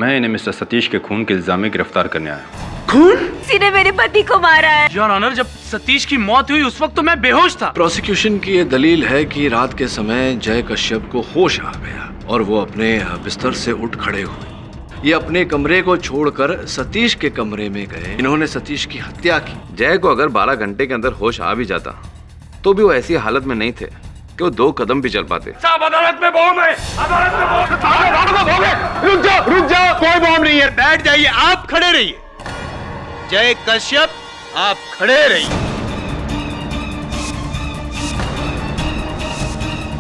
मैं इन्हें मिस्टर सतीश के खून के इल्जाम में गिरफ्तार करने आया हूँ। खून? किसी ने मेरे पति को मारा है। योर ऑनर, जब सतीश की मौत हुई उस वक्त तो मैं बेहोश था। प्रोसिक्यूशन की ये दलील है कि रात के समय जय कश्यप को होश आ गया और वो अपने बिस्तर से उठ खड़े हुए। ये अपने कमरे को छोड़कर सतीश के कमरे में गए। इन्होंने सतीश की हत्या की। जय को अगर 12 घंटे के अंदर होश आ भी जाता तो भी वो ऐसी हालत में नहीं थे कि वो 2 कदम भी चल पाते। साहब, अदालत में बॉम्ब है। अदालत में बॉम्ब है। रुक जाओ, कोई बॉम्ब नहीं है। बैठ जाइए, आप खड़े रहिए। जय कश्यप, आप खड़े रहिए।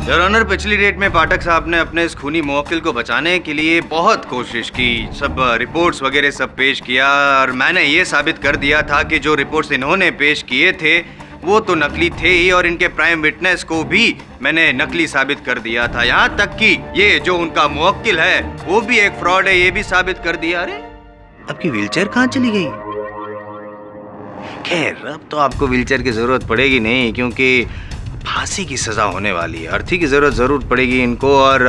योर ऑनर, पिछली डेट में पाठक साहब ने अपने इस खूनी मुवक्किल को बचाने के लिए बहुत कोशिश की, सब रिपोर्ट्स वगैरह सब पेश किया और मैंने ये साबित कर दिया था कि जो रिपोर्ट्स इन्होंने पेश किए थे वो तो नकली थे ही और इनके प्राइम विटनेस को भी मैंने नकली साबित कर दिया था। यहाँ तक कि ये जो उनका मुवक्किल है वो भी एक फ्रॉड है, ये भी साबित कर दिया। अरे, आपकी व्हीलचेयर कहाँ चली गई? खैर, अब तो आपको व्हीलचेयर की जरूरत पड़ेगी नहीं, क्योंकि फांसी की सजा होने वाली है। अर्थी की जरूरत जरूर पड़ेगी इनको। और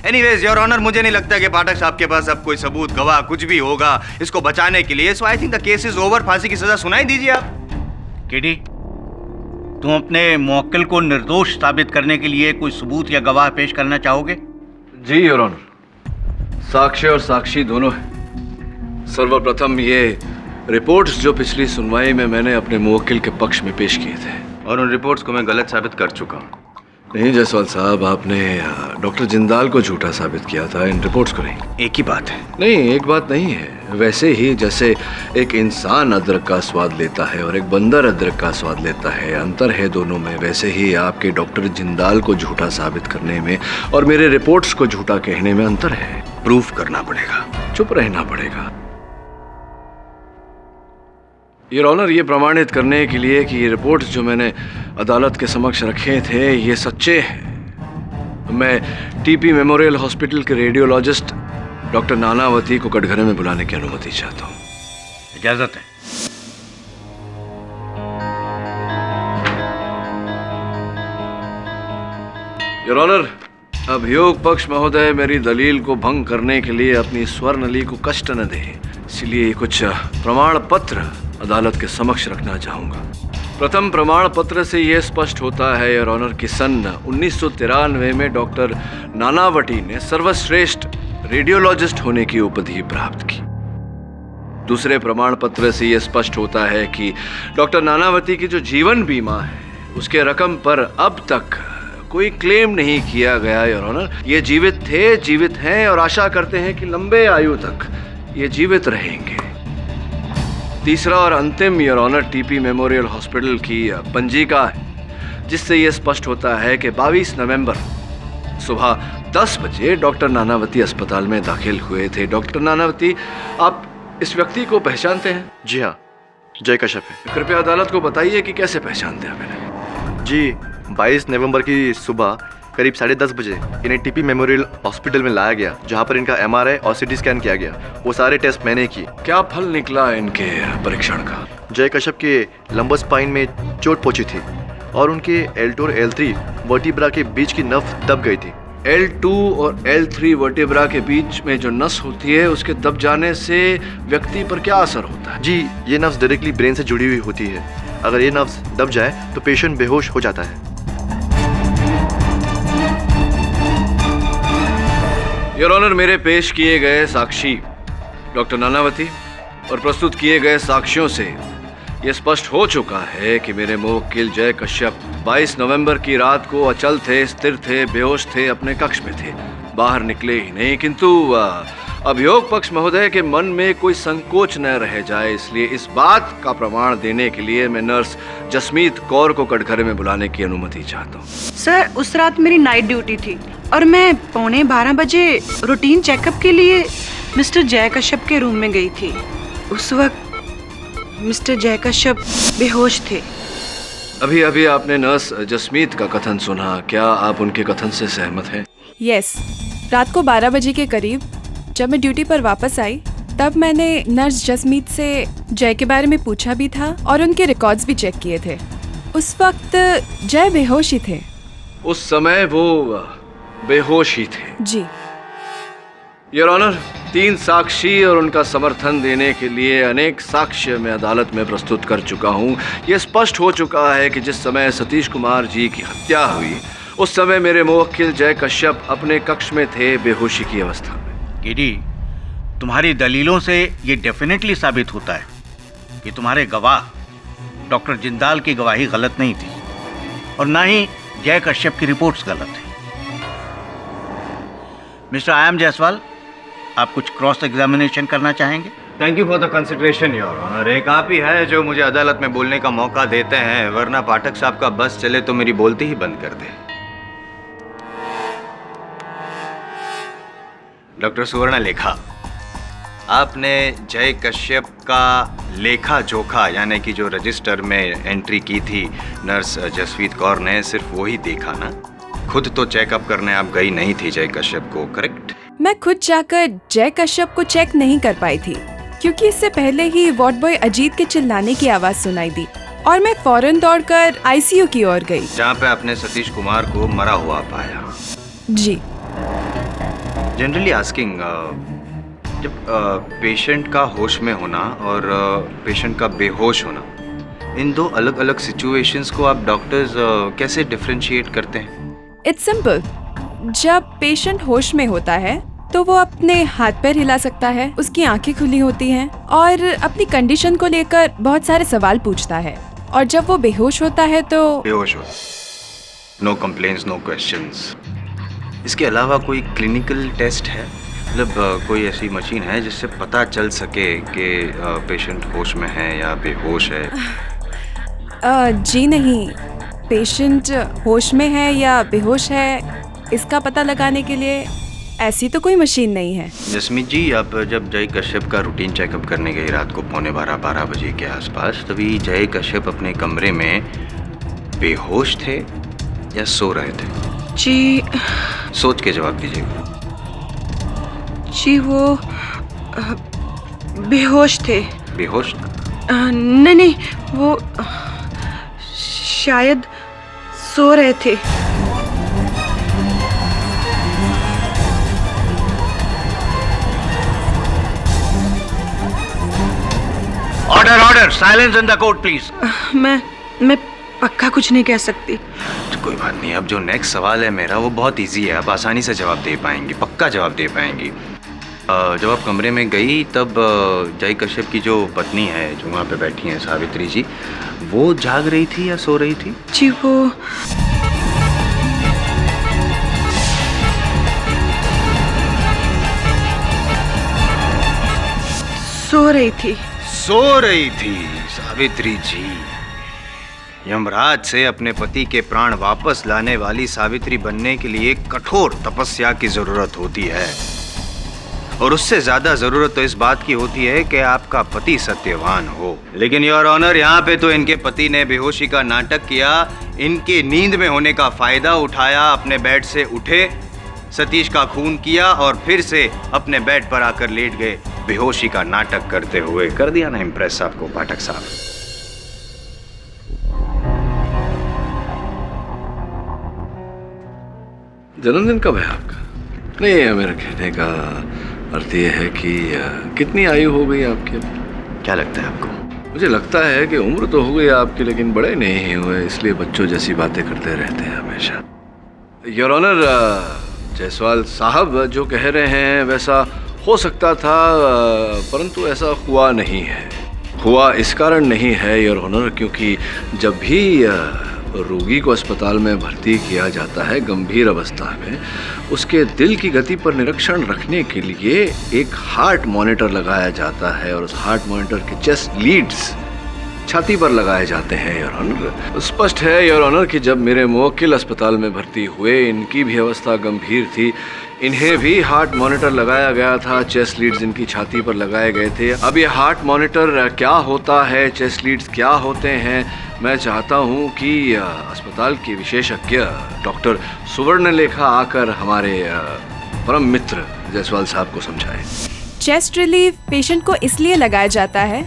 एनीवेज योर ऑनर, मुझे नहीं लगता कि पाठक साहब के पास अब कोई सबूत, गवाह कुछ भी होगा इसको बचाने के लिए। So I think the case is over. फांसी की सजा सुनाई दीजिए आप। केडी, तुम अपने मुवक्किल को निर्दोष साबित करने के लिए कोई सबूत या गवाह पेश करना चाहोगे? जी योर ऑनर, साक्ष्य और साक्षी दोनों हैं। सर्वप्रथम ये रिपोर्ट्स जो पिछली सुनवाई में मैंने अपने मुवक्किल के पक्ष में पेश किए थे, और उन रिपोर्ट्स को मैं गलत साबित कर चुका हूँ। नहीं जायसवाल साहब, आपने डॉक्टर जिंदाल को झूठा साबित किया था, इन रिपोर्ट्स को नहीं। एक ही बात है। नहीं, एक बात नहीं है। वैसे ही जैसे एक इंसान अदरक का स्वाद लेता है और एक बंदर अदरक का स्वाद लेता है, अंतर है दोनों में, वैसे ही आपके डॉक्टर जिंदाल को झूठा साबित करने में और मेरे रिपोर्ट्स को झूठा कहने में अंतर है। प्रूफ करना पड़ेगा। चुप रहना पड़ेगा। योर ऑनर, ये प्रमाणित करने के लिए कि ये रिपोर्ट्स जो मैंने अदालत के समक्ष रखे थे ये सच्चे हैं, मैं टीपी मेमोरियल हॉस्पिटल के रेडियोलॉजिस्ट डॉक्टर नानावती को कटघरे में बुलाने की अनुमति चाहता हूँ। इजाजत है। योर ऑनर, अभियोग पक्ष महोदय मेरी दलील को भंग करने के लिए अपनी स्वर्णली को कष्ट न दे, इसलिए कुछ प्रमाण पत्र अदालत के समक्ष रखना चाहूंगा। प्रथम प्रमाण पत्र से यह स्पष्ट होता है योर ऑनर कि सन 1993 में डॉक्टर नानावटी ने सर्वश्रेष्ठ रेडियोलॉजिस्ट होने की उपाधि प्राप्त की। दूसरे प्रमाण पत्र से यह स्पष्ट होता है कि डॉक्टर नानावती की जो जीवन बीमा है उसके रकम पर अब तक कोई क्लेम नहीं किया गया योर ऑनर। ये जीवित थे, जीवित हैं और आशा करते हैं कि लंबे आयु तक ये जीवित रहेंगे। तीसरा और अंतिम your honour TP memorial hospital की पंजिका है, जिससे यह स्पष्ट होता है कि 22 नवंबर सुबह 10 बजे डॉक्टर नानावती अस्पताल में दाखिल हुए थे। डॉक्टर नानावती, आप इस व्यक्ति को पहचानते हैं? जी हाँ, जय कश्यप है। कृपया अदालत को बताइए कि कैसे पहचानते हैं मैंने। जी, 22 नवंबर की सुबह करीब 10:30 बजे इन्हें टीपी मेमोरियल हॉस्पिटल में लाया गया, जहां पर इनका MRI और CT स्कैन किया गया। वो सारे टेस्ट मैंने किए। क्या फल निकला इनके परीक्षण का? जय कश्यप के लंबर स्पाइन में चोट पहुंची थी और उनके L2 और L3 वर्टिब्रा के बीच की नस दब गई थी। L2 और L3 वर्टिब्रा के बीच में जो नस होती है उसके दब जाने से व्यक्ति पर क्या असर होता है? जी, ये नर्व्स डायरेक्टली ब्रेन से जुड़ी हुई होती है। अगर ये नर्व्स दब जाए तो पेशेंट बेहोश हो जाता है। योर ऑनर, मेरे पेश किए गए साक्षी डॉक्टर नानावती और प्रस्तुत किए गए साक्ष्यों से यह स्पष्ट हो चुका है कि मेरे मुवक्किल जय कश्यप 22 नवंबर की रात को अचल थे, स्थिर थे, बेहोश थे, अपने कक्ष में थे, बाहर निकले ही नहीं। किंतु अभियोग पक्ष महोदय के मन में कोई संकोच न रह जाए, इसलिए इस बात का प्रमाण देने के लिए मैं नर्स जसमीत कौर को कटघरे में बुलाने की अनुमति चाहता हूँ। सर, उस रात मेरी नाइट ड्यूटी थी और मैं 11:15 बजे रूटीन चेकअप के लिए मिस्टर जय कश्यप के रूम में गई थी। उस वक्त मिस्टर जय कश्यप बेहोश थे। अभी अभी आपने नर्स जसमीत का कथन सुना, क्या आप उनके कथन से सहमत हैं? यस, रात को 12 बजे के करीब जब मैं ड्यूटी पर वापस आई तब मैंने नर्स जसमीत से जय के बारे में पूछा भी था और उनके रिकॉर्ड्स भी चेक किए थे। उस वक्त जय बेहोश ही थे। उस समय वो बेहोश ही थे? जी। योर ऑनर, 3 साक्षी और उनका समर्थन देने के लिए अनेक साक्ष्य मैं अदालत में प्रस्तुत कर चुका हूं। यह स्पष्ट हो चुका है कि जिस समय सतीश कुमार जी की हत्या हुई उस समय मेरे मुवक्किल जय कश्यप अपने कक्ष में थे, बेहोशी की अवस्था में। गिरी, तुम्हारी दलीलों से ये डेफिनेटली साबित होता है कि तुम्हारे गवाह डॉक्टर जिंदाल की गवाही गलत नहीं थी और ना ही जय कश्यप की रिपोर्ट्स गलत है। मिस्टर आयाम जायसवाल, आप कुछ क्रॉस एग्जामिनेशन करना चाहेंगे? Thank you for the consideration your honour. एक आप ही है जो मुझे अदालत में बोलने का मौका देते हैं, वरना पाठक साहब का बस चले तो मेरी बोलती ही बंद कर दे। डॉक्टर सुवर्ण लेखा, आपने जय कश्यप का लेखा जोखा यानी कि जो रजिस्टर में एंट्री की थी नर्स जसवीत कौर ने, सिर्फ वही देखा ना? खुद तो चेकअप करने आप गई नहीं थी जय कश्यप को, करेक्ट? मैं खुद जाकर जय कश्यप को चेक नहीं कर पाई थी क्योंकि इससे पहले ही वार्ड बॉय अजीत के चिल्लाने की आवाज सुनाई दी और मैं फौरन दौड़कर आईसीयू की ओर गई, जहाँ पे आपने सतीश कुमार को मरा हुआ पाया। जी। जनरली आस्किंग, जब पेशेंट का होश में होना और पेशेंट का बेहोश होना, इन दो अलग अलग सिचुएशंस को आप डॉक्टर्स कैसे डिफरेंशिएट करते हैं? It's simple. जब पेशेंट होश में होता है तो वो अपने हाथ पैर हिला सकता है, उसकी आंखें खुली होती हैं और अपनी कंडीशन को लेकर बहुत सारे सवाल पूछता है, और जब वो बेहोश होता है तो बेहोश हो, नो कंप्लेंट्स, नो क्वेश्चंस। इसके अलावा कोई क्लिनिकल टेस्ट है, मतलब कोई ऐसी मशीन है जिससे पता चल सके कि पेशेंट होश में है या बेहोश है? जी नहीं, पेशेंट होश में है या बेहोश है इसका पता लगाने के लिए ऐसी तो कोई मशीन नहीं है। जसमीत जी, आप जब जय कश्यप का रूटीन चेकअप करने गई रात को 11:45 बजे के आसपास, तभी जय कश्यप अपने कमरे में बेहोश थे या सो रहे थे? जी, सोच के जवाब दीजिएगा। जी वो बेहोश थे। बेहोश? नहीं, वो शायद सो रहे थे। Order, order, silence in the court please. मैं पक्का कुछ नहीं कह सकती। तो कोई बात नहीं, अब जो नेक्स्ट सवाल है मेरा वो बहुत इजी है, आप आसानी से जवाब दे पाएंगी, पक्का जवाब दे पाएंगी। जब आप कमरे में गई तब जय कश्यप की जो पत्नी है जो वहाँ पे बैठी हैं, सावित्री जी, वो जाग रही थी या सो रही थी? जी वो सो रही थी। सो रही थी सावित्री जी। यमराज से अपने पति के प्राण वापस लाने वाली सावित्री बनने के लिए कठोर तपस्या की जरूरत होती है, और उससे ज्यादा जरूरत तो इस बात की होती है कि आपका पति सत्यवान हो। लेकिन योर ऑनर, यहाँ पे तो इनके पति ने बेहोशी का नाटक किया, इनके नींद में होने का फायदा उठाया, अपने बेड से उठे, सतीश का खून किया और फिर से अपने बेड पर आकर लेट गए बेहोशी का नाटक करते हुए। कर दिया ना इम्प्रेस आपको पाठक साहब? जन्मदिन कब है आपका? नहीं, मेरा कहने का अर्थ ये है कि कितनी आयु हो गई आपकी? क्या लगता है आपको? मुझे लगता है कि उम्र तो हो गई आपकी लेकिन बड़े नहीं हुए, इसलिए बच्चों जैसी बातें करते रहते हैं हमेशा। योर ऑनर, जायसवाल साहब जो कह रहे हैं वैसा हो सकता था, परंतु ऐसा हुआ नहीं है। हुआ इस कारण नहीं है योर ऑनर क्योंकि जब भी रोगी को अस्पताल में भर्ती किया जाता है गंभीर अवस्था में, उसके दिल की गति पर निरीक्षण रखने के लिए एक हार्ट मॉनिटर लगाया जाता है और उस हार्ट मॉनिटर के चेस्ट लीड्स छाती पर लगाए जाते हैं योर ऑनर। स्पष्ट है योर ऑनर कि जब मेरे मुवक्किल अस्पताल में भर्ती हुए, इनकी भी अवस्था गंभीर थी, इन्हें भी हार्ट मॉनिटर लगाया गया था, चेस्ट लीड्स इनकी छाती पर लगाए गए थे। अब ये हार्ट मॉनिटर क्या होता है, चेस्ट लीड्स क्या होते हैं, मैं चाहता हूं कि अस्पताल के विशेषज्ञ डॉक्टर सुवर्ण लेखा आकर हमारे परम मित्र जायसवाल साहब को समझाएं। चेस्ट रिलीफ पेशेंट को इसलिए लगाया जाता है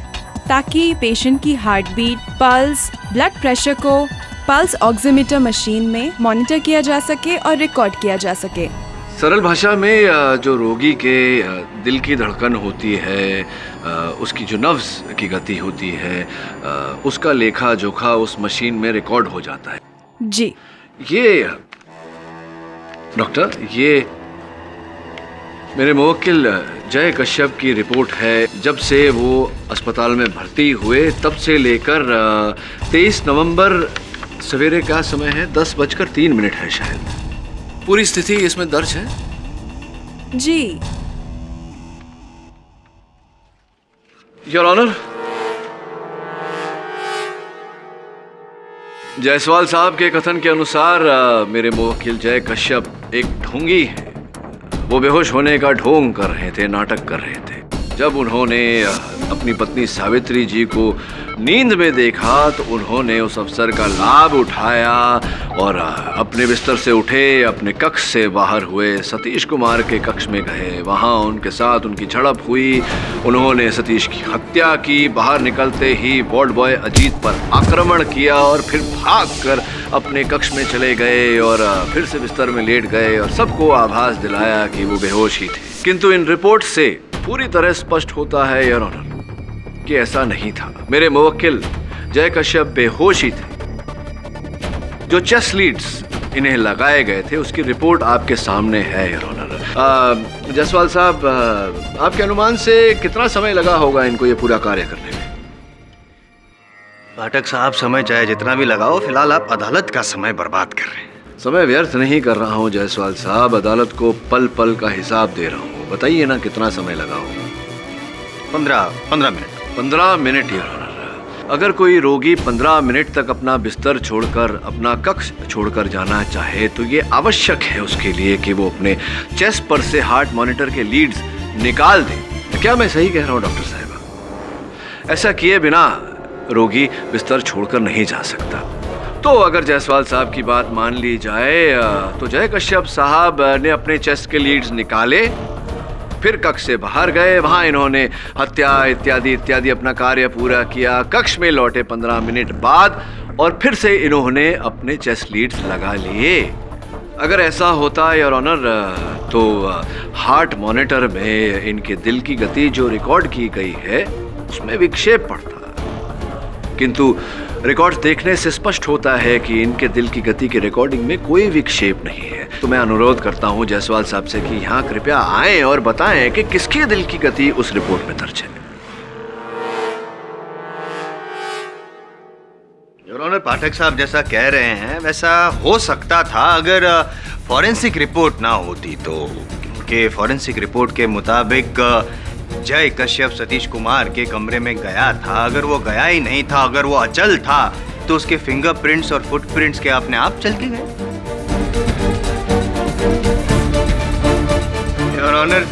ताकि पेशेंट की heart beat, pulse, blood pressure को पल्स ऑक्सीमीटर मशीन में मॉनिटर किया जा सके और रिकॉर्ड किया जा सके। सरल भाषा में जो रोगी के दिल की धड़कन होती है, उसकी जो नब्ज की गति होती है, उसका लेखा जोखा उस मशीन में रिकॉर्ड हो जाता है। जी। ये डॉक्टर, ये मेरे मुवक्किल जय कश्यप की रिपोर्ट है। जब से वो अस्पताल में भर्ती हुए तब से लेकर 23 नवंबर सवेरे का समय है, 10:03 है शायद। पूरी स्थिति इसमें दर्ज है? जी। योर ऑनर, जायसवाल साहब के कथन के अनुसार मेरे मुवक्किल जय कश्यप एक ढोंगी है। वो बेहोश होने का ढोंग कर रहे थे, नाटक कर रहे थे। जब उन्होंने अपनी पत्नी सावित्री जी को नींद में देखा तो उन्होंने उस अवसर का लाभ उठाया और अपने बिस्तर से उठे, अपने कक्ष से बाहर हुए, सतीश कुमार के कक्ष में गए। वहाँ उनके साथ उनकी झड़प हुई। उन्होंने सतीश की हत्या की। बाहर निकलते ही वार्ड बॉय अजीत पर आक्रमण किया और फिर भागकर अपने कक्ष में चले गए और फिर से बिस्तर में लेट गए और सबको आभास दिलाया कि वो बेहोश ही थे। किंतु इन रिपोर्ट से पूरी तरह स्पष्ट होता है योर ऑनर कि ऐसा नहीं था। मेरे मुवक्किल जय कश्यप बेहोश ही थे। जो चेस्ट लीड्स इन्हें लगाए गए थे उसकी रिपोर्ट आपके सामने है योर ऑनर। जायसवाल साहब, आपके अनुमान से कितना समय लगा होगा इनको ये पूरा कार्य करने में? पाठक साहब, समय चाहे जितना भी लगाओ, फिलहाल आप अदालत का समय बर्बाद कर रहे हैं। समय व्यर्थ नहीं कर रहा हूँ जायसवाल साहब, अदालत को पल पल का हिसाब दे रहा हूँ। बताइए ना कितना समय लगा होगा? 15 मिनट। 15 minute your honour. अगर कोई रोगी 15 मिनट तक अपना बिस्तर छोड़कर, अपना कक्ष छोड़कर जाना चाहे तो ये आवश्यक है उसके लिए कि वो अपने चेस्ट पर से हार्ट मॉनिटर के लीड्स निकाल दे। क्या मैं सही कह रहा हूँ डॉक्टर साहब? ऐसा किए बिना रोगी बिस्तर छोड़कर नहीं जा सकता। तो अगर जायसवाल साहब की बात मान ली जाए तो जय कश्यप साहब ने अपने चेस्ट के लीड्स निकाले, फिर कक्ष से बाहर गए। वहां इन्होंने हत्या इत्यादि इत्यादि अपना कार्य पूरा किया। कक्ष में लौटे 15 मिनट बाद और फिर से इन्होंने अपने चेस्ट लीड्स लगा लिए। अगर ऐसा होता योर ऑनर तो हार्ट मॉनिटर में इनके दिल की गति जो रिकॉर्ड की गई है उसमें विक्षेप पड़ता, किंतु रिकॉर्ड्स देखने से स्पष्ट होता है कि इनके दिल की गति की रिकॉर्डिंग में कोई विक्षेप नहीं है। तो मैं अनुरोध करता हूं जायसवाल साहब से कि यहाँ कृपया आएं और बताएं कि किसके दिल की गति उस रिपोर्ट में दर्ज है। योर ऑनर, पाठक साहब जैसा कह रहे हैं वैसा हो सकता था अगर फॉरेंसिक रिपोर्ट ना होती तो। क्योंकि फॉरेंसिक रिपोर्ट के मुताबिक जय कश्यप सतीश कुमार के कमरे में गया था। अगर वो गया ही नहीं था, अगर वो अचल था, तो उसके फिंगरप्रिंट्स और फुटप्रिंट्स के अपने आप चल के गए। योर ऑनर,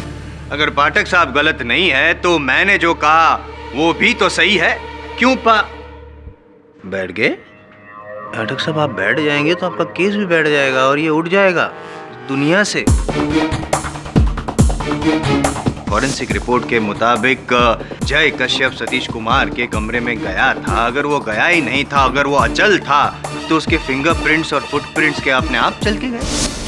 अगर पाठक साहब गलत नहीं है तो मैंने जो कहा वो भी तो सही है। क्यों बैठ गए? पाठक साहब, आप बैठ जाएंगे तो आपका केस भी बैठ जाएगा और ये उठ जाएगा दुनिया से। फॉरेंसिक रिपोर्ट के मुताबिक जय कश्यप सतीश कुमार के कमरे में गया था। अगर वो गया ही नहीं था, अगर वो अचल था, तो उसके फिंगरप्रिंट्स और फुटप्रिंट्स के अपने आप चल के गए।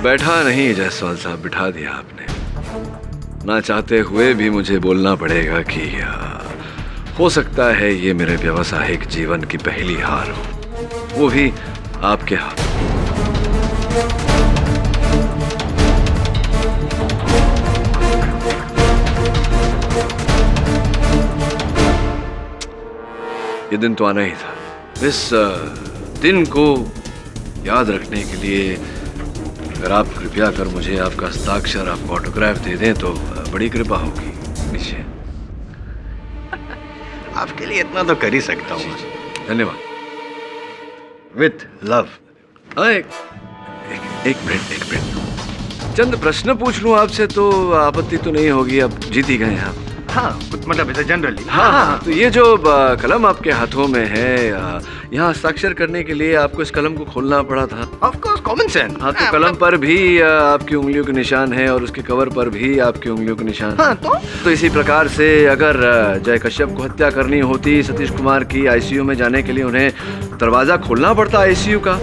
बैठा नहीं जायसवाल साहब, बिठा दिया आपने। ना चाहते हुए भी मुझे बोलना पड़ेगा कि हो सकता है ये मेरे व्यावसायिक जीवन की पहली हार हो, वो भी आपके हाथ। ये दिन तो आना ही था। इस दिन को याद रखने के लिए अगर आप कृपया कर मुझे आपका हस्ताक्षर, आपका ऑटोग्राफ दे दें तो बड़ी कृपा होगी। नीचे आपके लिए इतना तो कर ही सकता हूँ। धन्यवाद। With love. एक मिनट, चंद प्रश्न पूछ लूं आपसे तो आपत्ति तो नहीं होगी? अब जीत ही गए आप। हाँ कुछ मतलब ऐसे जनरली। हाँ, तो ये जो कलम आपके हाथों में है, यहाँ हस्ताक्षर करने के लिए आपको इस कलम को खोलना पड़ा था। Of course common sense. हाँ, तो कलम पर भी आपकी उंगलियों के निशान है और उसके कवर पर भी आपकी उंगलियों के निशान है। हाँ, तो इसी प्रकार से अगर जय कश्यप को हत्या करनी होती सतीश कुमार की, आईसीयू में जाने के लिए उन्हें दरवाजा खोलना पड़ता आईसीयू का,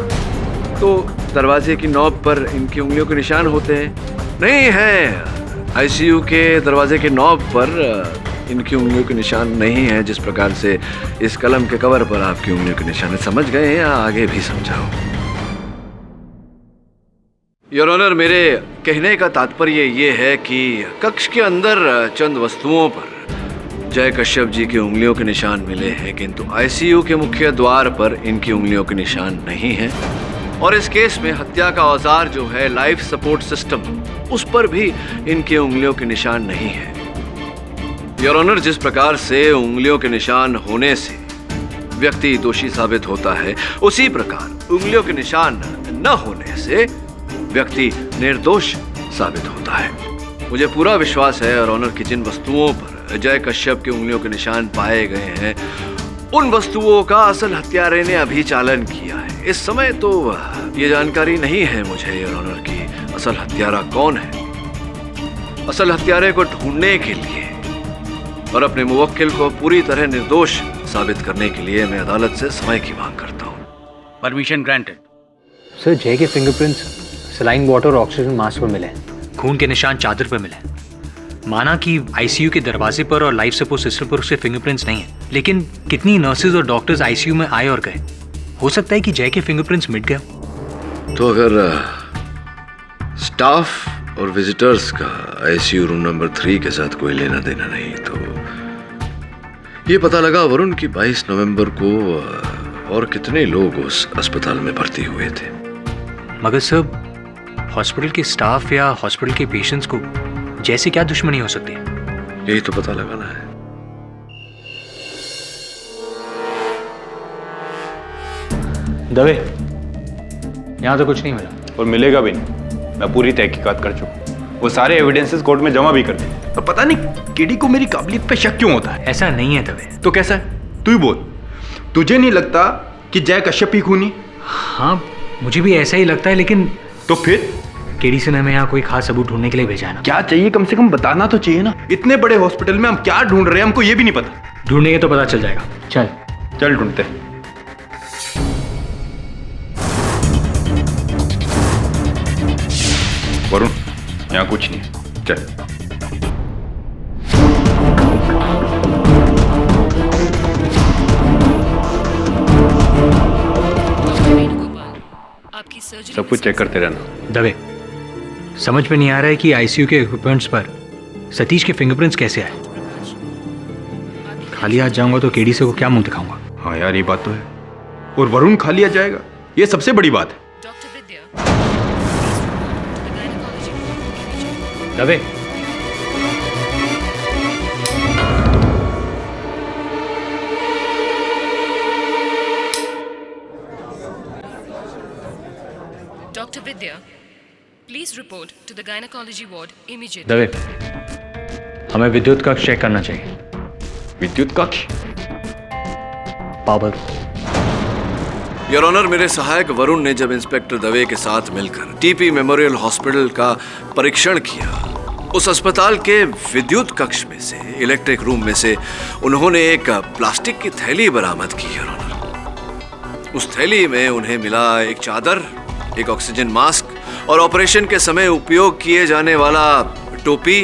तो दरवाजे की नॉब पर इनकी उंगलियों के निशान होते हैं। नहीं है, आईसीयू के दरवाजे के नॉब पर इनकी उंगलियों के निशान नहीं है, जिस प्रकार से इस कलम के कवर पर आपकी उंगलियों के निशान है। समझ गए या आगे भी समझाओ? योर ऑनर, मेरे कहने का तात्पर्य ये है कि कक्ष के अंदर चंद वस्तुओं पर जय कश्यप जी की उंगलियों के निशान मिले हैं, किंतु आईसीयू के मुख्य द्वार पर इनकी उंगलियों के निशान नहीं है। और इस केस में हत्या का औजार जो है लाइफ सपोर्ट सिस्टम, उस पर भी इनकी उंगलियों के निशान नहीं है। योर ऑनर, जिस प्रकार से उंगलियों के निशान होने से व्यक्ति दोषी साबित होता है, उसी प्रकार उंगलियों के निशान न होने से व्यक्ति निर्दोष साबित होता है। मुझे पूरा विश्वास है योर ऑनर कि जिन वस्तुओं पर जय कश्यप की उंगलियों के निशान पाए गए हैं, उन वस्तुओं का असल हत्यारे ने अभी चालन किया है। इस समय तो ये जानकारी नहीं है मुझे योर ऑनर की असल हत्यारा कौन है। असल हत्यारे को ढूंढने के लिए और अपने मुवक्किल को पूरी तरह निर्दोष साबित करने के लिए मैं अदालत से समय की मांग करता हूँ। Permission granted. सर, जय के फिंगरप्रिंट्स सलाइन वाटर और ऑक्सीजन मास्क पर मिले हैं। खून के निशान चादर पर मिले हैं। माना कि आईसीयू के दरवाजे पर और लाइफ सपोर्ट सिस्टम पर उसके फिंगरप्रिंट्स नहीं है, लेकिन कितनी नर्सेज और डॉक्टर्स आईसीयू में आए और गए। हो सकता है कि जय के फिंगरप्रिंट्स मिट गए। तो अगर स्टाफ और विजिटर्स का आईसीयू रूम नंबर 3 के साथ कोई लेना देना नहीं, तो ये पता लगा वरुण की 22 नवंबर को और कितने लोग उस अस्पताल में भर्ती हुए थे। मगर सर, हॉस्पिटल के स्टाफ या हॉस्पिटल के पेशेंट्स को जैसे क्या दुश्मनी हो सकती है? यही तो पता लगाना है। दवे, यहाँ तो कुछ नहीं मिला और मिलेगा भी नहीं। मैं पूरी तहकीकात कर चुका हूँ, वो सारे एविडेंसेस कोर्ट में जमा भी कर दिए। तो पता नहीं केडी को मेरी काबिलियत पे शक क्यों होता है। ऐसा नहीं है दवे। तो कैसा है, तू ही बोल। तुझे नहीं लगता कि जय कश्यप ही खूनी? हाँ, मुझे भी ऐसा ही लगता है, लेकिन तो फिर केडी से ने हमें यहाँ कोई खास सबूत ढूंढने के लिए भेजा है ना। क्या चाहिए, कम से कम बताना तो चाहिए ना। इतने बड़े हॉस्पिटल में हम क्या ढूंढ रहे हैं, हमको ये भी नहीं पता। ढूंढेंगे तो पता चल जाएगा। चल ढूंढते। वरुण, यहाँ कुछ नहीं, चल। सब कुछ चेक करते रहना। दवे, समझ में नहीं आ रहा है कि आईसीयू के इक्विपमेंट्स पर सतीश के फिंगरप्रिंट्स कैसे आए। खाली हाथ जाऊंगा तो केडी से को क्या मुंह दिखाऊंगा। हाँ यार, ये बात तो है। और वरुण खा लिया जाएगा, ये सबसे बड़ी बात है। Dave, Dr. Vidya, please report to the gynecology ward immediately. Dave, हमें विद्युत कक्ष चेक करना चाहिए। विद्युत कक्ष? पावर। योर ऑनर, मेरे सहायक वरुण ने जब इंस्पेक्टर दवे के साथ मिलकर टीपी मेमोरियल हॉस्पिटल का परीक्षण किया, उस अस्पताल के विद्युत कक्ष में से, इलेक्ट्रिक रूम में से, उन्होंने एक प्लास्टिक की थैली बरामद की। योर ऑनर, उस थैली में उन्हें मिला एक चादर, एक ऑक्सीजन मास्क और ऑपरेशन के समय उपयोग किए जाने वाला टोपी,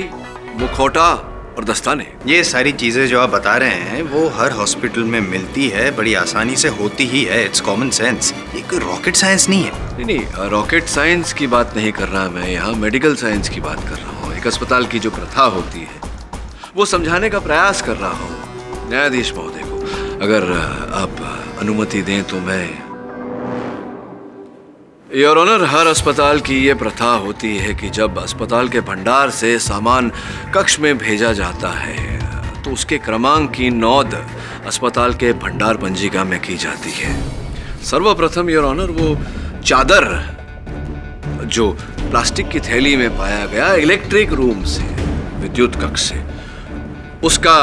मुखौटा और दस्ताने। ये सारी चीजें जो आप बता रहे हैं वो हर हॉस्पिटल में मिलती है, बड़ी आसानी से होती ही है। इट्स कॉमन सेंस, ये कोई रॉकेट साइंस नहीं है। नहीं, रॉकेट साइंस की बात नहीं कर रहा मैं, यहाँ मेडिकल साइंस की बात कर रहा हूँ। एक अस्पताल की जो प्रथा होती है वो समझाने का प्रयास कर रहा हूँ न्यायाधीश महोदय को। अगर आप अनुमति दें तो मैं। योर ऑनर, हर अस्पताल की ये प्रथा होती है कि जब अस्पताल के भंडार से सामान कक्ष में भेजा जाता है तो उसके क्रमांक की नोंद अस्पताल के भंडार पंजिका में की जाती है। सर्वप्रथम योर ऑनर, वो चादर जो प्लास्टिक की थैली में पाया गया इलेक्ट्रिक रूम से, विद्युत कक्ष से, उसका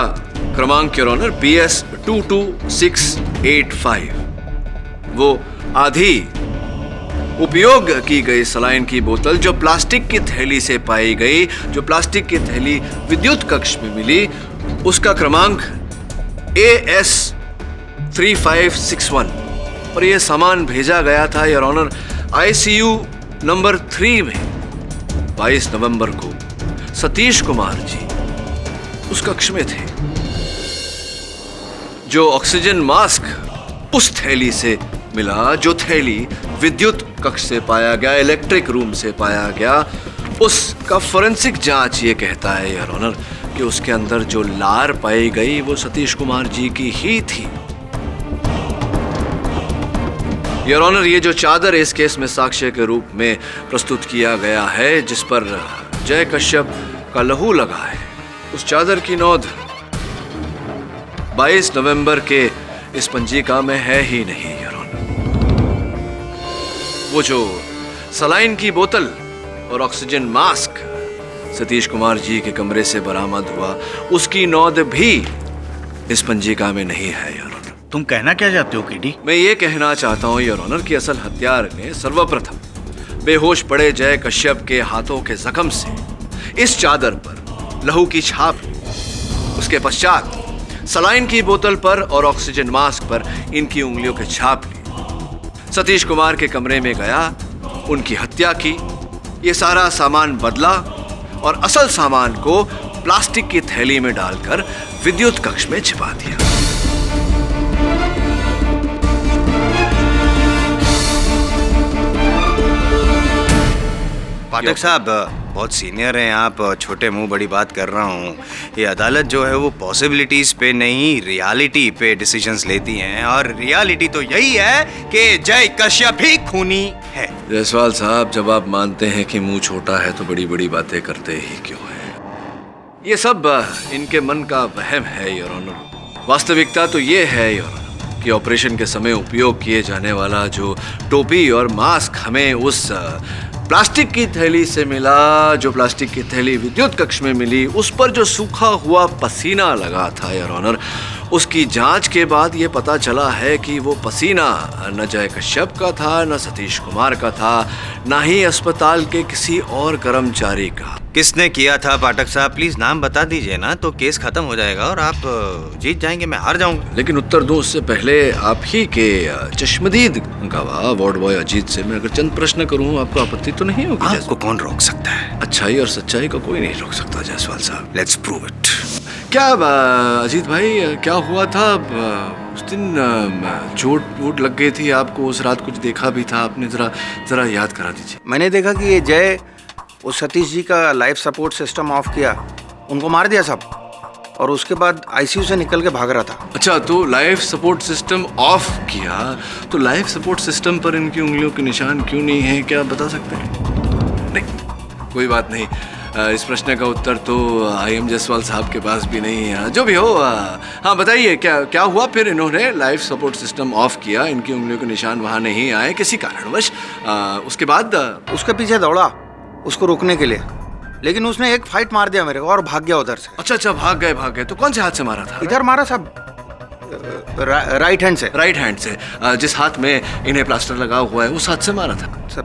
क्रमांक योर ऑनर BS 22685। वो आधी उपयोग की गई सलाइन की बोतल जो प्लास्टिक की थैली से पाई गई, जो प्लास्टिक की थैली विद्युत कक्ष में मिली, उसका क्रमांक AS 3561। और यह सामान भेजा गया था योर ऑनर ICU नंबर 3 में 22 नवंबर को सतीश कुमार जी उस कक्ष में थे। जो ऑक्सीजन मास्क उस थैली से मिला, जो थैली विद्युत कक्ष से पाया गया, इलेक्ट्रिक रूम से पाया गया, उसका फोरेंसिक जांच ये कहता है योर ऑनर कि उसके अंदर जो लार पाई गई वो सतीश कुमार जी की ही थी। योर ऑनर, ये जो चादर इस केस में साक्ष्य के रूप में प्रस्तुत किया गया है, जिस पर जय कश्यप का लहू लगा है, उस चादर की नोंद 22 नवंबर के इस पंजिका में है ही नहीं योर ऑनर। वो जो सलाइन की बोतल और ऑक्सीजन मास्क सतीश कुमार जी के कमरे से बरामद हुआ, उसकी नोंद भी इस पंजिका में नहीं है योर ऑनर। तुम कहना क्या चाहते हो केडी? मैं ये कहना चाहता हूं योर ऑनर कि असल हत्यार ने सर्वप्रथम बेहोश पड़े जय कश्यप के हाथों के जख्म से इस चादर पर लहू की छाप ली। उसके पश्चात सलाइन की बोतल पर और ऑक्सीजन मास्क पर इनकी उंगलियों के छाप ली। सतीश कुमार के कमरे में गया, उनकी हत्या की, ये सारा सामान बदला और असल सामान को प्लास्टिक की थैली में डालकर विद्युत कक्ष में छिपा दिया। पाठक साहब, बहुत सीनियर हैं आप, छोटे मुंह बड़ी बात कर रहा हूँ। ये अदालत जो है वो पॉसिबिलिटीज पे नहीं रियलिटी पे डिसीजंस लेती हैं, और रियलिटी तो यही है कि जय कश्यप ही खूनी है। जायसवाल साहब, जब आप मानते हैं कि मुंह छोटा है तो बड़ी बड़ी बातें करते ही क्यों हैं? ये सब इनके मन का वहम है योर ऑनर। वास्तविकता तो ये है योर ऑनर कि ऑपरेशन के समय उपयोग किए जाने वाला जो टोपी और मास्क हमें उस प्लास्टिक की थैली से मिला, जो प्लास्टिक की थैली विद्युत कक्ष में मिली, उस पर जो सूखा हुआ पसीना लगा था योर ऑनर, उसकी जांच के बाद ये पता चला है कि वो पसीना न जय कश्यप का था, न सतीश कुमार का था, न ही अस्पताल के किसी और कर्मचारी का। किसने किया था पाठक साहब? प्लीज नाम बता दीजिए ना, तो केस खत्म हो जाएगा और आप जीत जाएंगे, मैं हार जाऊंगा। लेकिन उत्तर दूं उससे पहले आप ही के चश्मदीद गवाह वार्ड बॉय अजीत से मैं अगर चंद प्रश्न करूं, आपको आपत्ति तो नहीं होगी? आपको कौन रोक सकता है? अच्छाई और सच्चाई को कोई नहीं रोक सकता जायसवाल साहब। Let's prove it. क्या अजीत भाई, क्या हुआ था उस दिन? चोट वोट लग गई थी आपको, उस रात कुछ देखा भी था आपने? जरा याद करा दीजिए। मैंने देखा कि ये जय उस सतीश जी का लाइफ सपोर्ट सिस्टम ऑफ किया, उनको मार दिया सब, और उसके बाद ICU से निकल के भाग रहा था। अच्छा, तो लाइफ सपोर्ट सिस्टम ऑफ किया, तो लाइफ सपोर्ट सिस्टम पर इनकी उंगलियों के निशान क्यों नहीं है, क्या बता सकते हैं? नहीं, कोई बात नहीं। इस प्रश्न का उत्तर तो IM जायसवाल साहब के पास भी नहीं है। जो भी हो, हाँ बताइए, क्या हुआ फिर? इन्होंने लाइफ सपोर्ट सिस्टम ऑफ किया, इनकी उंगलियों के निशान वहाँ नहीं आए किसी कारणवश। उसके बाद उसके पीछे दौड़ा उसको रोकने के लिए, लेकिन उसने एक फाइट मार दिया मेरे को और भाग गया उधर से। अच्छा, भाग गए। तो कौन से हाथ से मारा था? इधर मारा साहब, राइट हैंड से। राइट हैंड से? जिस हाथ में इन्हें प्लास्टर लगा हुआ है उस हाथ से मारा था? सर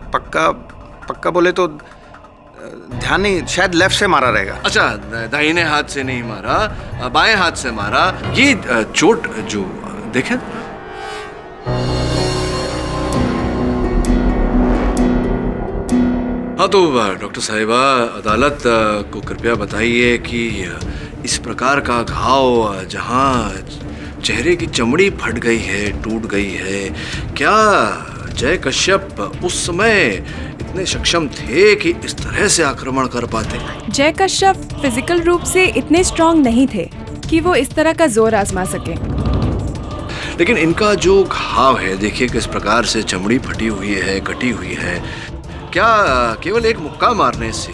पक्का बोले तो ध्यान नहीं, शायद लेफ्ट से मारा रहेगा। अच्छा, दाहिने हाथ से नहीं मारा, बाएं हाथ से मारा। ये चोट जो देखे, हाँ तो डॉक्टर साहिबा, अदालत को कृपया बताइए कि इस प्रकार का घाव जहाँ चेहरे की चमड़ी फट गई है, टूट गई है, क्या जय कश्यप उस समय इतने सक्षम थे कि इस तरह से आक्रमण कर पाते? जय कश्यप फिजिकल रूप से इतने स्ट्रांग नहीं थे कि वो इस तरह का जोर आजमा सके। लेकिन इनका जो घाव है, देखिए किस प्रकार से चमड़ी फटी हुई है, कटी हुई है। क्या केवल एक मुक्का मारने से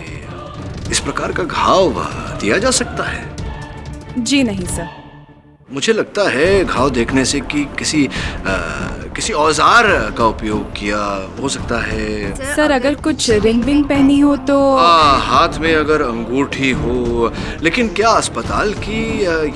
इस प्रकार का घाव दिया जा सकता है? जी नहीं सर। मुझे लगता है घाव देखने से कि किसी औजार का उपयोग किया हो सकता है। सर अगर कुछ रिंग विंग पहनी हो तो हाथ में अगर अंगूठी हो, लेकिन क्या अस्पताल की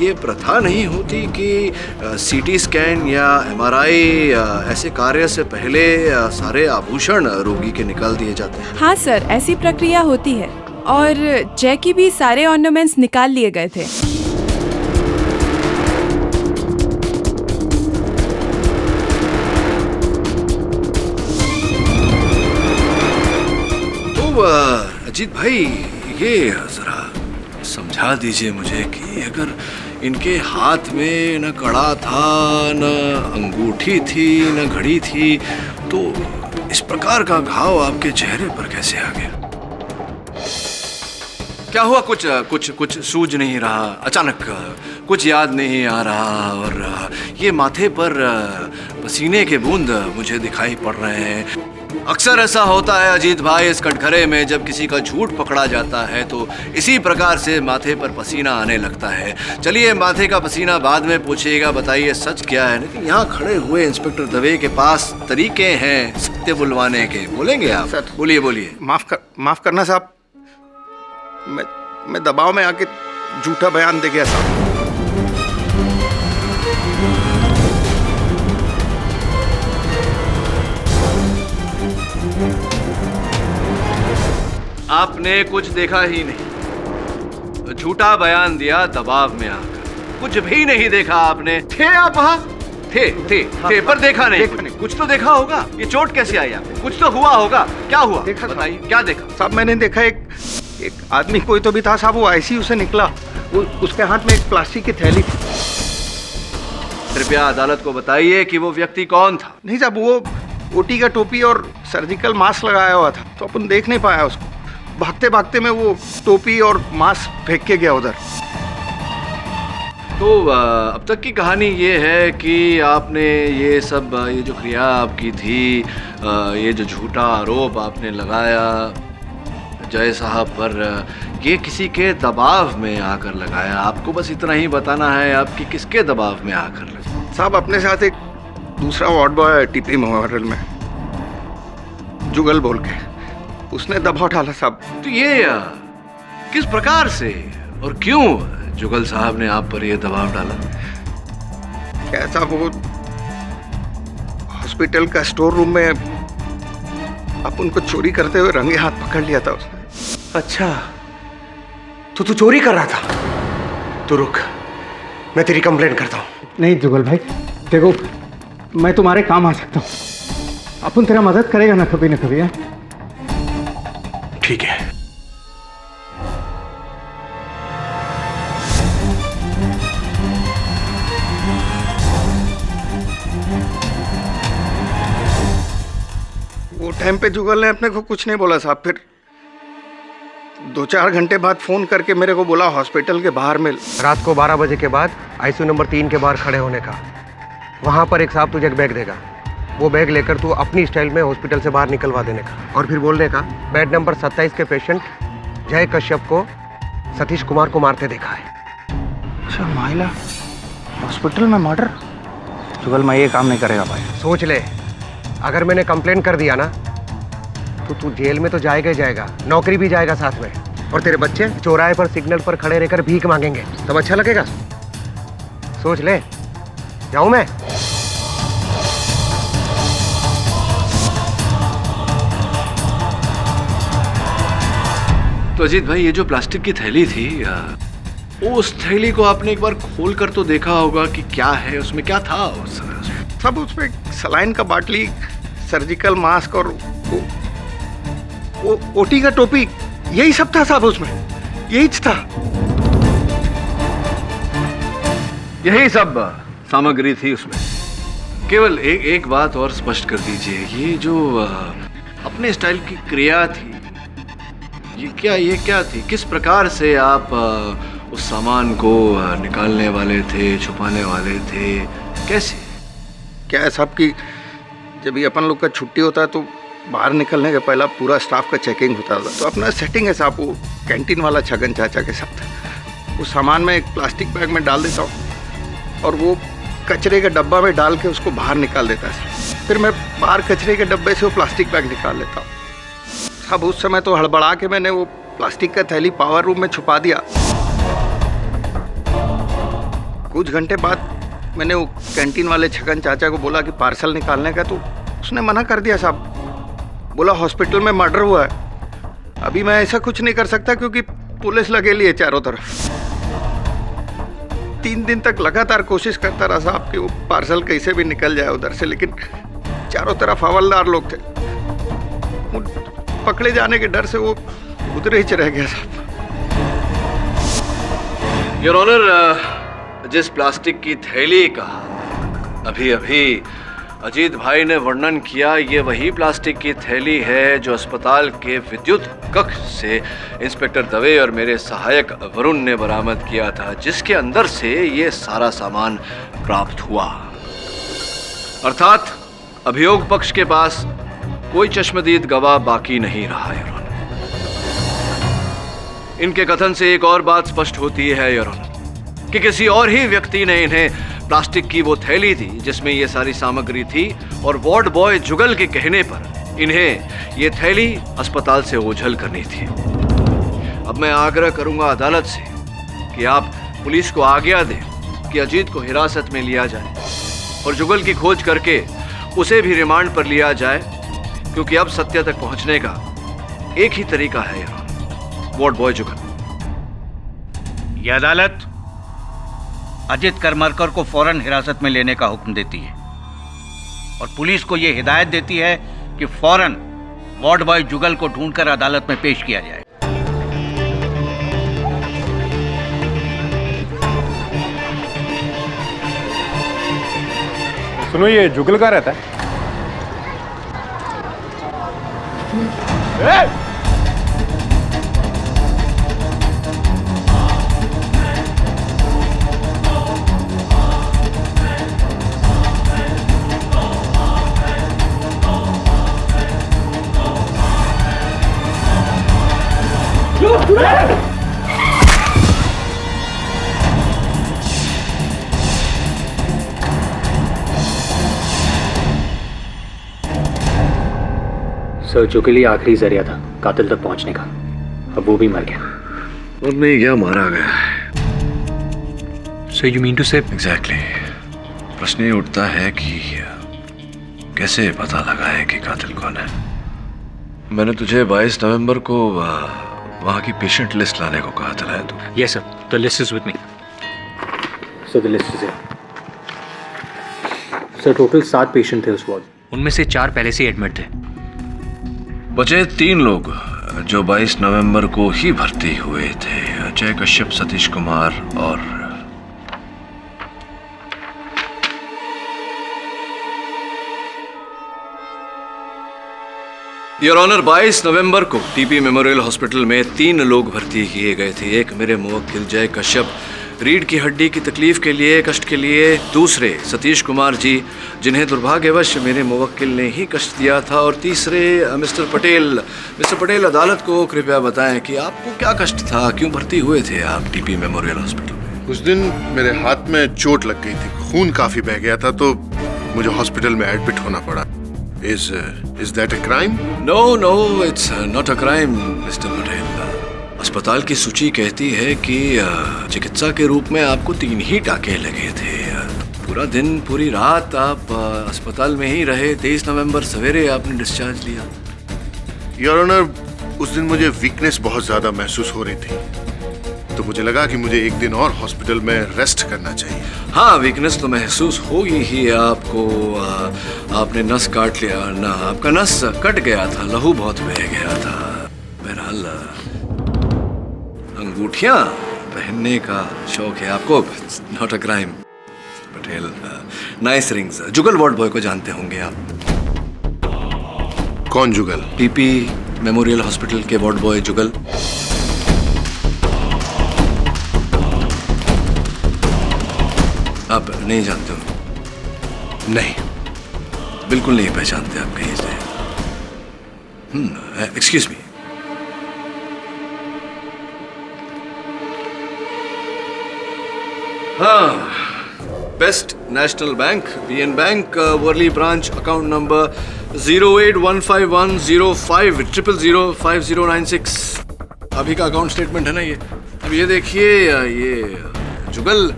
ये प्रथा नहीं होती कि सीटी स्कैन या एमआरआई ऐसे कार्य से पहले सारे आभूषण रोगी के निकाल दिए जाते हैं? हाँ सर, ऐसी प्रक्रिया होती है और जय की भी सारे ऑर्नामेंट्स निकाल लिए गए थे। अजीत भाई, ये जरा समझा दीजिए मुझे कि अगर इनके हाथ में न कड़ा था, न अंगूठी थी, न घड़ी थी, तो इस प्रकार का घाव आपके चेहरे पर कैसे आ गया? क्या हुआ? कुछ सूझ नहीं रहा, अचानक कुछ याद नहीं आ रहा, और ये माथे पर पसीने के बूंद मुझे दिखाई पड़ रहे हैं। अक्सर ऐसा होता है अजीत भाई इस कटघरे में, जब किसी का झूठ पकड़ा जाता है तो इसी प्रकार से माथे पर पसीना आने लगता है। चलिए, माथे का पसीना बाद में पूछिएगा, बताइए सच क्या है। लेकिन यहाँ खड़े हुए इंस्पेक्टर दवे के पास तरीके हैं सत्य बुलवाने के। बोलेंगे आप? सर, बोलिए। माफ करना साहब, मैं दबाव में आके झूठा बयान दे गया साहब। आपने कुछ देखा ही नहीं, झूठा बयान दिया दबाव में आकर। कुछ भी नहीं देखा आपने। थे आप वहाँ? थे पर देखा नहीं। कुछ तो देखा होगा। ये चोट कैसे आई आपको? कुछ तो हुआ होगा। क्या हुआ? देखा, बताइए, क्या देखा? साहब मैंने देखा एक आदमी कोई तो भी था साहब, वो आईसीयू से निकला, उसके हाथ में एक प्लास्टिक की थैली थी। कृपया अदालत को बताइए कि वो व्यक्ति कौन था। नहीं साहब, वो ओटी का टोपी और सर्जिकल मास्क लगाया हुआ था, तो अपन देख नहीं पाया उसको। भागते भागते में वो टोपी और मास्क फेंक के गया उधर। तो अब तक की कहानी ये है कि आपने ये जो क्रिया आपकी थी, ये जो झूठा आरोप आपने लगाया जय साहब पर, ये किसी के दबाव में आकर लगाया। आपको बस इतना ही बताना है आपकी किसके दबाव में आकर लगा। साहब अपने साथ एक दूसरा वार्ड बॉय टीपी मेमोरियल में, जुगल बोल के, उसने दबाव डाला साहब। तो ये किस प्रकार से और क्यों जुगल साहब ने आप पर यह दबाव डाला? क्या साहब, वो हॉस्पिटल का स्टोर रूम में आप उनको चोरी करते हुए रंगे हाथ पकड़ लिया था उसने। अच्छा, तो तू चोरी कर रहा था? तो रुक, मैं तेरी कंप्लेन करता हूँ। नहीं जुगल भाई, देखो मैं तुम्हारे काम आ सकता हूँ, अपन तेरा मदद करेगा ना कभी ना कभी। ठीक है। वो टाइम पे जुगल ने अपने को कुछ नहीं बोला साहब। फिर 2-4 घंटे बाद फोन करके मेरे को बोला हॉस्पिटल के बाहर में। रात को 12 बजे के बाद आईसीयू नंबर 3 के बाहर खड़े होने का। वहाँ पर एक साहब तुझे एक बैग देगा, वो बैग लेकर तू अपनी स्टाइल में हॉस्पिटल से बाहर निकलवा देने का, और फिर बोलने का बेड नंबर 27 के पेशेंट जय कश्यप को सतीश कुमार को मारते देखा है। अच्छा, माइला हॉस्पिटल में मर्डर? जुगल मैं ये काम नहीं करेगा भाई। सोच ले, अगर मैंने कंप्लेन कर दिया ना तो तू जेल में तो जाएगा ही जाएगा, नौकरी भी जाएगा साथ में, और तेरे बच्चे चौराहे पर सिग्नल पर खड़े रहकर भीख मांगेंगे, तब अच्छा लगेगा? सोच ले। जाऊं मैं? तो अजीत भाई, ये जो प्लास्टिक की थैली थी, उस थैली को आपने एक बार खोल कर तो देखा होगा कि क्या है उसमें, क्या था उस सब? उसमें सलाइन का बाटली, सर्जिकल मास्क और वो ओटी का टोपी, यही सब था साहब उसमें, यही था। यही सब सामग्री थी उसमें। केवल एक बात और स्पष्ट कर दीजिए, ये जो अपने स्टाइल की क्रिया थी, ये क्या थी? किस प्रकार से आप उस सामान को निकालने वाले थे, छुपाने वाले थे, कैसे? क्या है साहब कि जब ये अपन लोग का छुट्टी होता है तो बाहर निकलने के पहला पूरा स्टाफ का चेकिंग होता था। तो अपना सेटिंग है साहब, वो कैंटीन वाला छगन चाचा के साथ उस सामान में एक प्लास्टिक बैग में डाल देता हूँ और वो कचरे के डब्बा में डाल के उसको बाहर निकाल देता है। फिर मैं बाहर कचरे के डब्बे से वो प्लास्टिक बैग निकाल लेता हूँ। अब उस समय तो हड़बड़ा के मैंने वो प्लास्टिक का थैली पावर रूम में छुपा दिया। कुछ घंटे बाद मैंने वो कैंटीन वाले छगन चाचा को बोला कि पार्सल निकालने का, तो उसने मना कर दिया साहब। बोला हॉस्पिटल में मर्डर हुआ है। अभी मैं ऐसा कुछ नहीं कर सकता क्योंकि पुलिस लगेली है चारों तरफ। 3 दिन तक लगातार कोशिश करता रहा साहब कि वो पार्सल कैसे भी निकल जाए उधर से, लेकिन चारों तरफ हवलदार लोग थे। पकड़े जाने के डर से वो उधर ही रह गया साहब। योर ऑनर, जिस प्लास्टिक की थैली का अभी अभी अजीत भाई ने वर्णन किया, ये वही प्लास्टिक की थैली है जो अस्पताल के विद्युत कक्ष से इंस्पेक्टर दवे और मेरे सहायक वरुण ने बरामद किया था, जिसके अंदर से ये सारा सामान प्राप्त हुआ। अर्थात अभियोग पक्ष के पास कोई चश्मदीद गवाह बाकी नहीं रहा है। इनके कथन से एक और बात स्पष्ट होती है योर ऑनर कि किसी और ही व्यक्ति ने इन्हें प्लास्टिक की वो थैली दी जिसमें ये सारी सामग्री थी, और वार्ड बॉय जुगल के कहने पर इन्हें ये थैली अस्पताल से ओझल करनी थी। अब मैं आग्रह करूंगा अदालत से कि आप पुलिस को आज्ञा दें कि अजीत को हिरासत में लिया जाए और जुगल की खोज करके उसे भी रिमांड पर लिया जाए, क्योंकि अब सत्य तक पहुंचने का एक ही तरीका है, वार्ड बॉय जुगल। यह अदालत अजित करमरकर को फौरन हिरासत में लेने का हुक्म देती है और पुलिस को यह हिदायत देती है कि फौरन वार्ड बॉय जुगल को ढूंढकर अदालत में पेश किया जाए। सुनो, ये जुगल का रहता है? सर, जो के लिए आखिरी जरिया था कातिल तक पहुंचने का, अब वो भी मर गया। और नहीं गया, मारा गया है। सो यू मीन टू से? एग्जैक्टली। प्रश्न ये उठता है कि कैसे पता लगा है कि कातिल कौन है। मैंने तुझे 22 नवंबर को वहां की पेशेंट लिस्ट लाने को कहा था तू। Yes sir, the list is with me. Sir the list is here. Sir total 7 patient थे उस वार्ड, उनमें से 4 पहले से एडमिट थे। बचे 3 लोग जो 22 नवंबर को ही भर्ती हुए थे, जय कश्यप, सतीश कुमार और योर ऑनर। 22 नवंबर को टीपी मेमोरियल हॉस्पिटल में 3 लोग भर्ती किए गए थे। एक मेरे मुवक्किल जय कश्यप, रीढ़ की हड्डी की तकलीफ के लिए, कष्ट के लिए। दूसरे सतीश कुमार जी, जिन्हें दुर्भाग्यवश मेरे मुवक्किल ने ही कष्ट दिया था। और तीसरे मिस्टर पटेल। मिस्टर पटेल, अदालत को कृपया बताएं कि आपको क्या कष्ट था, क्यों भर्ती हुए थे आप टीपी मेमोरियल हॉस्पिटल में? उस दिन मेरे हाथ में चोट लग गई थी, खून काफी बह गया था, तो मुझे हॉस्पिटल में एडमिट होना पड़ा। Is that a crime? No, it's not a crime, mister Patel. अस्पताल की सूची कहती है कि चिकित्सा के रूप में आपको 3 ही टाके लगे थे। पूरा दिन पूरी रात आप अस्पताल में ही रहे। 23 नवंबर सवेरे आपने डिस्चार्ज लिया। योर ऑनर, उस दिन मुझे वीकनेस बहुत ज्यादा महसूस हो रही थी, तो मुझे लगा कि मुझे एक दिन और हॉस्पिटल में रेस्ट करना चाहिए। हाँ, वीकनेस तो महसूस होगी ही आपको। आपने नस काट लिया ना, आपका नस कट गया था, लहू बहुत बह गया था। बहरहाल अंगूठियां पहनने का शौक है आपको, not a crime. Patel, nice rings. Jugal ward boy को जानते होंगे आप? कौन जुगल? टीपी मेमोरियल हॉस्पिटल के वार्ड बॉय जुगल। आप नहीं जानते हो? नहीं, बिल्कुल नहीं पहचानते आप कहीं से? Excuse me. हाँ, best national bank, BN bank, Worli branch, account number 081151050005096। अभी का अकाउंट स्टेटमेंट है ना ये। अब ये देखिए, ये जुगल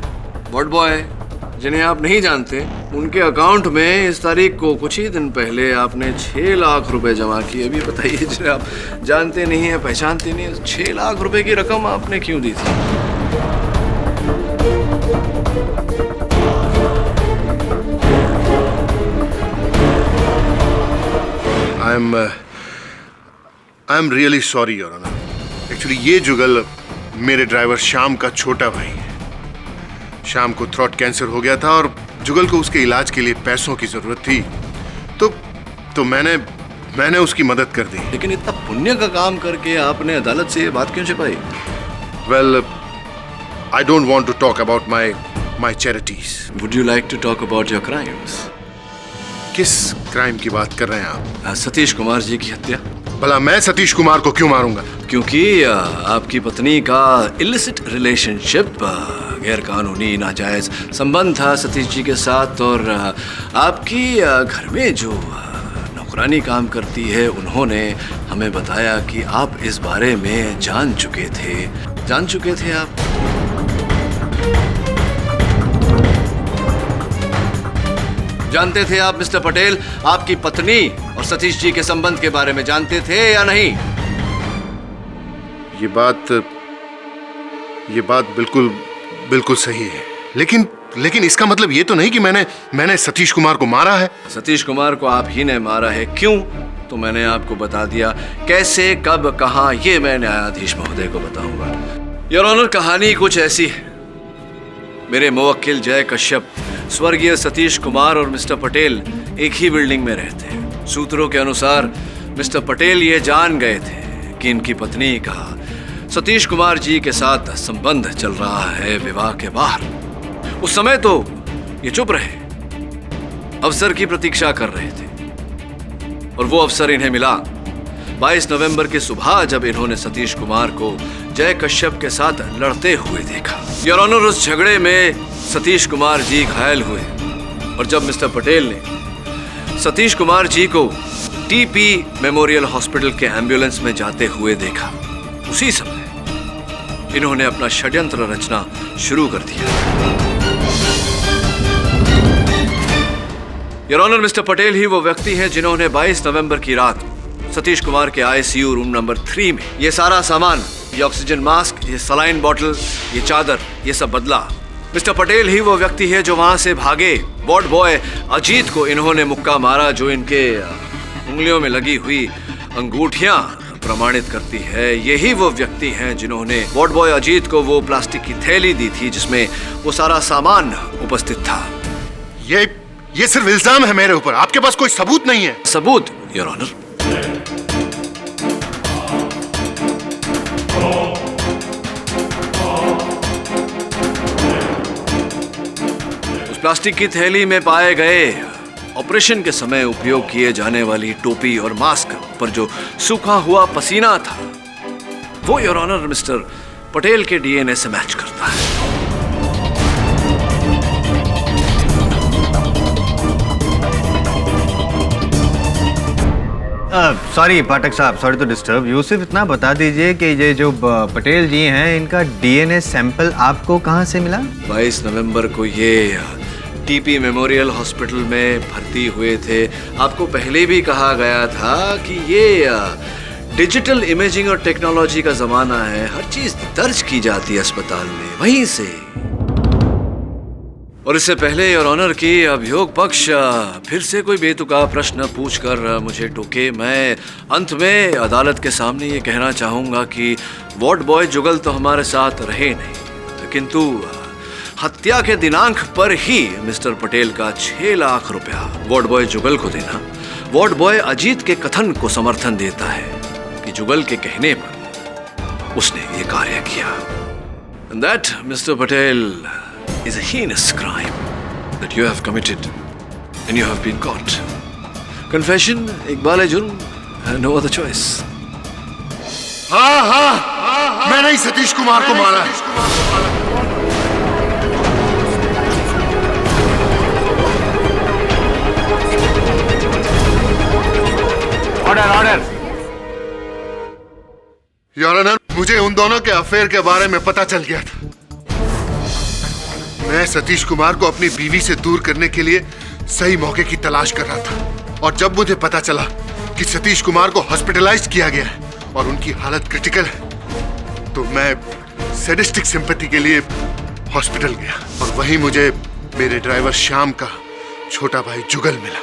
वार्ड बॉय जिन्हें आप नहीं जानते, उनके अकाउंट में इस तारीख को कुछ ही दिन पहले आपने 6 लाख रुपए जमा किए। अभी बताइए, जिन्हें आप जानते नहीं हैं, पहचानते नहीं हैं, 6 लाख रुपए की रकम आपने क्यों दी थी? I am really sorry your honour. Actually ये जुगल मेरे ड्राइवर श्याम का छोटा भाई है। श्याम को थ्रोट कैंसर हो गया था और जुगल को उसके इलाज के लिए पैसों की जरूरत थी, तो मैंने उसकी मदद कर दी। लेकिन इतना पुण्य का काम करके आपने अदालत से ये बात क्यों छिपाई? Well, I don't want to talk about my charities. Would you like to talk about your crimes? किस क्राइम की बात कर रहे हैं आप? सतीश कुमार जी की हत्या। भला मैं सतीश कुमार को क्यों मारूंगा? क्योंकि आपकी पत्नी का इलिसिट रिलेशनशिप, गैर कानूनी नाजायज संबंध था सतीश जी के साथ, और आपकी घर में जो नौकरानी काम करती है, उन्होंने हमें बताया कि आप इस बारे में जान चुके थे आप। जानते थे आप मिस्टर पटेल, आपकी पत्नी और सतीश जी के संबंध के बारे में जानते थे या नहीं? ये बात बिल्कुल सही है, लेकिन इसका मतलब ये तो नहीं कि मैंने सतीश कुमार को मारा है। सतीश कुमार को आप ही ने मारा है। क्यों? तो मैंने आपको बता दिया। कैसे, कब, कहां, ये मैं न्यायाधीश महोदय को बताऊंगा। योर ऑनर, कहानी कुछ ऐसी है। मेरे मुवक्किल जय कश्यप स्वर्गीय सतीश कुमार और मिस्टर पटेल एक ही बिल्डिंग में रहते हैं। सूत्रों के अनुसार मिस्टर पटेल ये जान गए थे कि इनकी पत्नी का सतीश कुमार जी के साथ संबंध चल रहा है विवाह के बाहर। उस समय तो ये चुप रहे, अवसर की प्रतीक्षा कर रहे थे, और वो अवसर इन्हें मिला 22 नवंबर की सुबह, जब इन्होंने सतीश कुमार को जय कश्यप के साथ लड़ते हुए देखा। योर ऑनर, उस झगड़े में सतीश कुमार जी घायल हुए, और जब मिस्टर पटेल ने सतीश कुमार जी को टीपी मेमोरियल हॉस्पिटल के एम्बुलेंस में जाते हुए देखा, उसी समय इन्होंने अपना षड्यंत्र रचना शुरू कर दिया। योर ऑनर, मिस्टर पटेल ही वो व्यक्ति हैं जिन्होंने 22 नवंबर की रात सतीश कुमार के आईसीयू रूम नंबर 3 में ये सारा सामान, ये ऑक्सीजन मास्क, ये सलाइन बॉटल, ये चादर, ये सब बदला। मिस्टर पटेल ही वो व्यक्ति है जो वहां से भागे वार्ड बॉय अजीत को इन्होंने मुक्का मारा, जो इनके उंगलियों में लगी हुई अंगूठियां प्रमाणित करती है। यही वो व्यक्ति हैं जिन्होंने वार्ड बॉय अजीत को वो प्लास्टिक की थैली दी थी जिसमें वो सारा सामान उपस्थित था। ये सिर्फ इल्जाम है मेरे ऊपर, आपके पास कोई सबूत नहीं है? सबूत योर ऑनर, प्लास्टिक की थैली में पाए गए ऑपरेशन के समय उपयोग किए जाने वाली टोपी और मास्क पर जो सूखा हुआ पसीना था, वो योर ऑनर मिस्टर पटेल के डीएनए से मैच करता है। सॉरी पाठक साहब, सॉरी टू डिस्टर्ब यू। सिर्फ इतना बता दीजिए कि ये जो पटेल जी हैं, इनका डीएनए सैंपल आपको कहाँ से मिला? 22 नवंबर को ये टीपी मेमोरियल हॉस्पिटल में भर्ती हुए थे। आपको पहले भी कहा गया था कि ये डिजिटल इमेजिंग और टेक्नोलॉजी का जमाना है, हर चीज दर्ज की जाती है अस्पताल में, वहीं से। और इससे पहले योर ऑनर की अभियोग पक्ष फिर से कोई बेतुका प्रश्न पूछकर मुझे टोके, मैं अंत में अदालत के सामने ये कहना चाहूंगा कि वार्ड बॉय जुगल तो हमारे साथ रहे नहीं, किंतु हत्या के दिनांक पर ही मिस्टर पटेल का 6 लाख रुपया वार्ड बॉय जुगल को देना वार्ड बॉय अजीत के कथन को समर्थन देता है कि जुगल के कहने पर उसने ये कार्य किया। And that, Mr. Patel, is a heinous crime that you have committed and you have been caught. Confession, Iqbal जुर्म, no other choice. हाँ, मैंने ही सतीश कुमार को मारा है। Order order. योर ऑनर, मुझे उन दोनों के अफेयर के बारे में पता चल गया था। मैं सतीश कुमार को अपनी बीवी से दूर करने के लिए सही मौके की तलाश कर रहा था, और जब मुझे पता चला कि सतीश कुमार को हॉस्पिटलाइज किया गया है और उनकी हालत क्रिटिकल है, तो मैं सैडिस्टिक सिंपैथी के लिए हॉस्पिटल गया, और वहीं मुझे मेरे ड्राइवर श्याम का छोटा भाई जुगल मिला।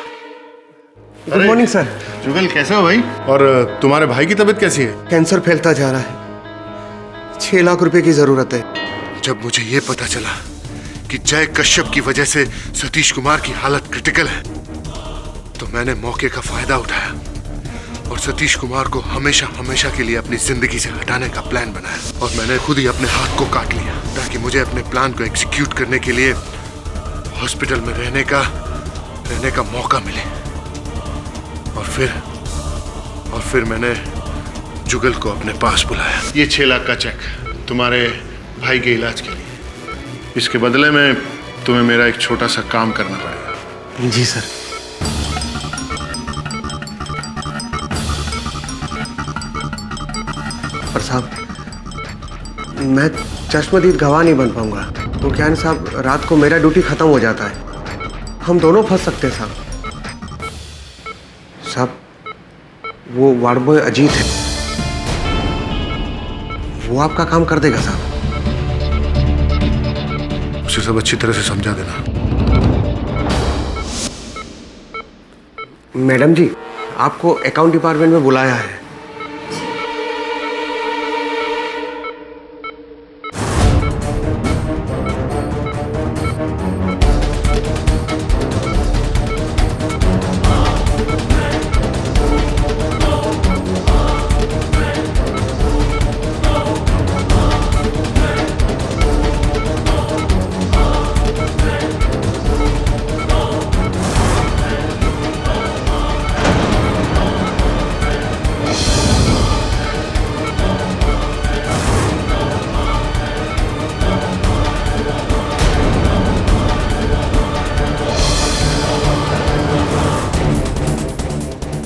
Good morning sir. जुगल, कैसे हो भाई? और तुम्हारे भाई की तबीयत कैसी है? कैंसर फैलता जा रहा है, 6 लाख रुपए की जरूरत है। जब मुझे ये पता चला कि जय कश्यप की वजह से सतीश कुमार की हालत क्रिटिकल है, तो मैंने मौके का फायदा उठाया और सतीश कुमार को हमेशा हमेशा के लिए अपनी जिंदगी से हटाने का प्लान बनाया, और मैंने खुद ही अपने हाथ को काट लिया ताकि मुझे अपने प्लान को एग्जीक्यूट करने के लिए हॉस्पिटल में रहने का मौका मिले। और फिर मैंने जुगल को अपने पास बुलाया। ये 6 लाख का चेक तुम्हारे भाई के इलाज के लिए। इसके बदले में तुम्हें मेरा एक छोटा सा काम करना पड़ेगा। जी सर। पर साहब, मैं चश्मदीद गवाह नहीं बन पाऊंगा, तो क्या है साहब, रात को मेरा ड्यूटी खत्म हो जाता है, हम दोनों फंस सकते हैं साहब। साहब, वो वार्ड बॉय अजीत है, वो आपका काम कर देगा साहब। उसे सब अच्छी तरह से समझा देना। मैडम जी, आपको अकाउंट डिपार्टमेंट में बुलाया है।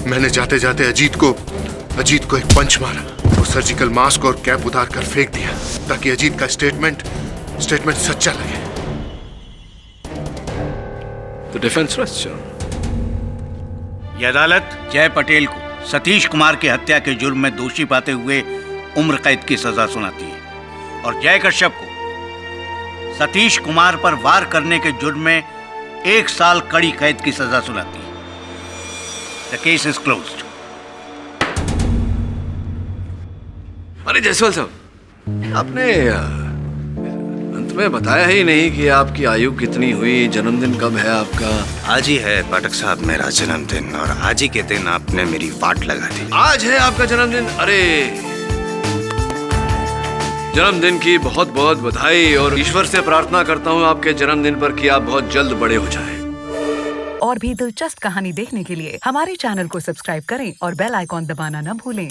मैंने जाते जाते अजीत को एक पंच मारा और सर्जिकल मास्क और कैप उतार कर फेंक दिया ताकि अजीत का स्टेटमेंट सच्चा लगे। तो डिफेंस रेस्ट। ये अदालत जय पटेल को सतीश कुमार की हत्या के जुर्म में दोषी पाते हुए उम्र कैद की सजा सुनाती है, और जय कश्यप को सतीश कुमार पर वार करने के जुर्म में 1 साल कड़ी कैद की सजा सुनाती है। The case is closed. अरे जायसवाल साहब, आपने अंत में बताया ही नहीं कि आपकी आयु कितनी हुई, जन्मदिन कब है आपका? आज ही है पाठक साहब मेरा जन्मदिन, और आज ही के दिन आपने मेरी वाट लगा दी। आज है आपका जन्मदिन? अरे जन्मदिन की बहुत बहुत बधाई, और ईश्वर से प्रार्थना करता हूँ आपके जन्मदिन पर कि आप बहुत जल्द बड़े हो जाएं। और भी दिलचस्प कहानी देखने के लिए हमारे चैनल को सब्सक्राइब करें और बेल आइकॉन दबाना न भूलें।